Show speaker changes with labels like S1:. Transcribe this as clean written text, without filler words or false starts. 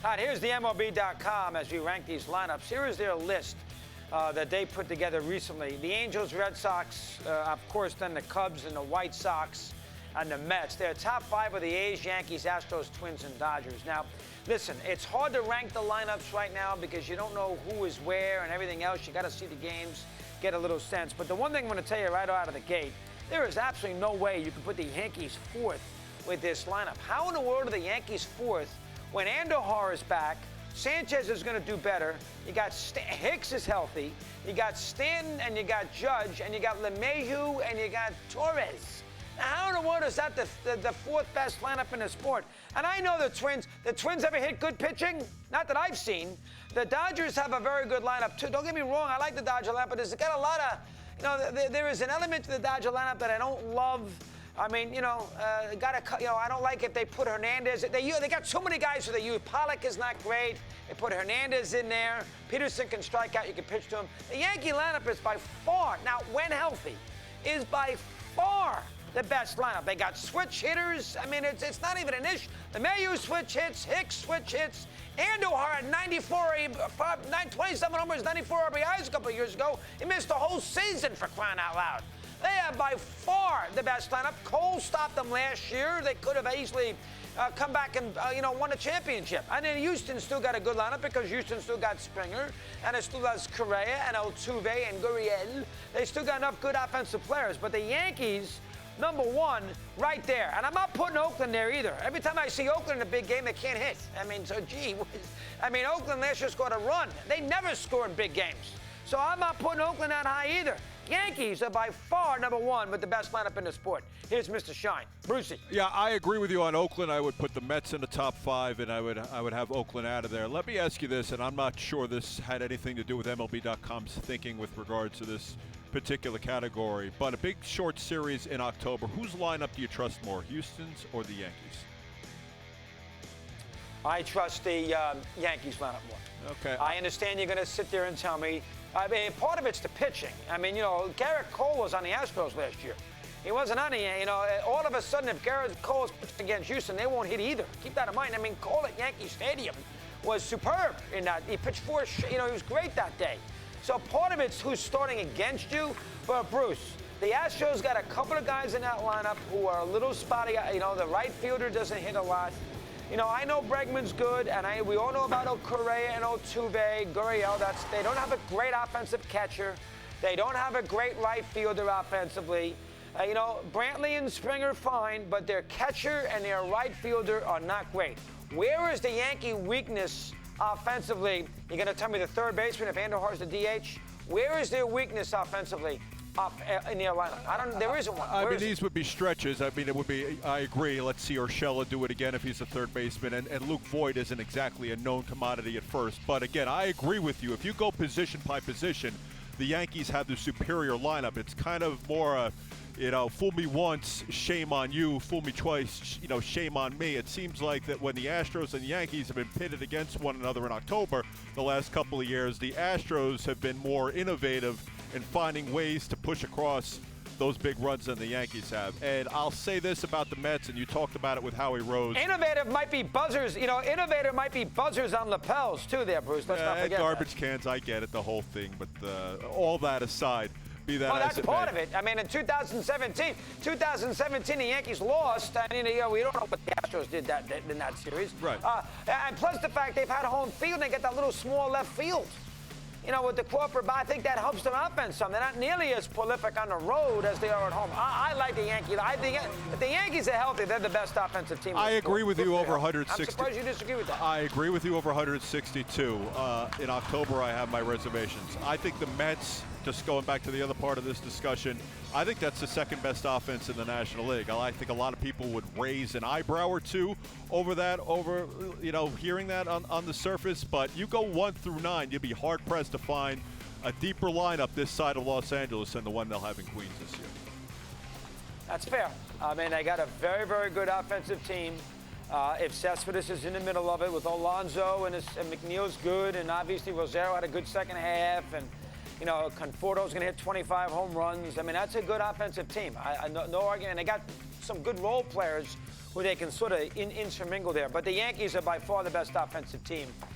S1: All right, here's the MLB.com as we rank these lineups. Here is their list that they put together recently. The Angels, Red Sox, of course, then the Cubs and the White Sox and the Mets. Their top five are the A's, Yankees, Astros, Twins, and Dodgers. Now, listen, it's hard to rank the lineups right now because you don't know who is where and everything else. You got to see the games, get a little sense. But the one thing I'm going to tell you right out of the gate, there is absolutely no way you can put the Yankees fourth with this lineup. How in the world are the Yankees fourth when Andujar is back? Sanchez is going to do better. You got Hicks is healthy. You got Stanton and you got Judge and you got LeMahieu and you got Torres. Now, how in the world is that the fourth best lineup in the sport? And I know the Twins ever hit good pitching? Not that I've seen. The Dodgers have a very good lineup too. Don't get me wrong, I like the Dodger lineup, but it's got a lot of, there is an element to the Dodger lineup that I don't love. I mean, I don't like if they put Hernandez. They got so many guys who they use. Pollock is not great. They put Hernandez in there. Peterson can strike out. You can pitch to him. The Yankee lineup is by far, now when healthy, is by far the best lineup. They got switch hitters. I mean, it's not even an issue. LeMahieu switch hits. Hicks switch hits. Andujar had 27 homers, 94 RBIs a couple of years ago. He missed the whole season for crying out loud. They have by far the best lineup. Cole stopped them last year. They could have easily come back and won a championship. And then Houston still got a good lineup because Houston still got Springer and it still has Correa and Altuve and Gurriel. They still got enough good offensive players. But the Yankees, number one, right there. And I'm not putting Oakland there either. Every time I see Oakland in a big game, they can't hit. I mean, so gee, Oakland last year scored a run. They never score in big games. So I'm not putting Oakland that high either. Yankees are by far number one with the best lineup in the sport. Here's Mr. Shine. Brucey.
S2: Yeah, I agree with you on Oakland. I would put the Mets in the top five, and I would have Oakland out of there. Let me ask you this, and I'm not sure this had anything to do with MLB.com's thinking with regards to this particular category, but a big short series in October. Whose lineup do you trust more, Houston's or the Yankees?
S1: I trust the Yankees lineup more.
S2: Okay.
S1: I understand you're going to sit there and tell me. I mean, part of it's the pitching. I mean, Garrett Cole was on the Astros last year. He wasn't on the, all of a sudden, if Garrett Cole is pitching against Houston, they won't hit either. Keep that in mind. I mean, Cole at Yankee Stadium was superb in that. He pitched he was great that day. So part of it's who's starting against you. But, Bruce, the Astros got a couple of guys in that lineup who are a little spotty. The right fielder doesn't hit a lot. I know Bregman's good, and we all know about Correa and Altuve, Gurriel. They don't have a great offensive catcher. They don't have a great right fielder offensively. Brantley and Springer fine, but their catcher and their right fielder are not great. Where is the Yankee weakness offensively? You're going to tell me the third baseman if Andujar's the DH? Where is their weakness offensively? In their lineup. There isn't one.
S2: I mean, these would be stretches. I mean, it would be, I agree. Let's see Urshela do it again if he's a third baseman. And Luke Voigt isn't exactly a known commodity at first. But again, I agree with you. If you go position by position, the Yankees have the superior lineup. It's kind of more fool me once, shame on you. Fool me twice, shame on me. It seems like that when the Astros and the Yankees have been pitted against one another in October the last couple of years, the Astros have been more innovative in finding ways to push across those big runs than the Yankees have. And I'll say this about the Mets, and you talked about it with Howie Rose.
S1: Innovative might be buzzers. Innovative might be buzzers on lapels, too, there, Bruce. Let's not forget
S2: garbage cans, I get it, the whole thing. But all that aside, be that
S1: that's
S2: as it
S1: part
S2: may.
S1: of it. I mean, in 2017, the Yankees lost. I mean, we don't know what the Astros did in that series.
S2: Right.
S1: And plus the fact they've had home field, and they get that little small left field. With the Crawford, but I think that helps them offense some. They're not nearly as prolific on the road as they are at home. I like the Yankees. I think if the Yankees are healthy, they're the best offensive team.
S2: I agree with you over 160.
S1: I'm surprised you disagree with that.
S2: I agree with you over 162. In October, I have my reservations. I think the Mets, just going back to the other part of this discussion, I think that's the second best offense in the National League. I think a lot of people would raise an eyebrow or two over that, hearing that on the surface. But you go 1 through 9, you'll be hard-pressed to find a deeper lineup this side of Los Angeles than the one they'll have in Queens this year.
S1: That's fair. I mean, they got a very, very good offensive team. If Cespedes is in the middle of it with Alonso and McNeil's good, and obviously Rosero had a good second half, and Conforto's going to hit 25 home runs. I mean, that's a good offensive team. No argument. They got some good role players who they can sort of intermingle there. But the Yankees are by far the best offensive team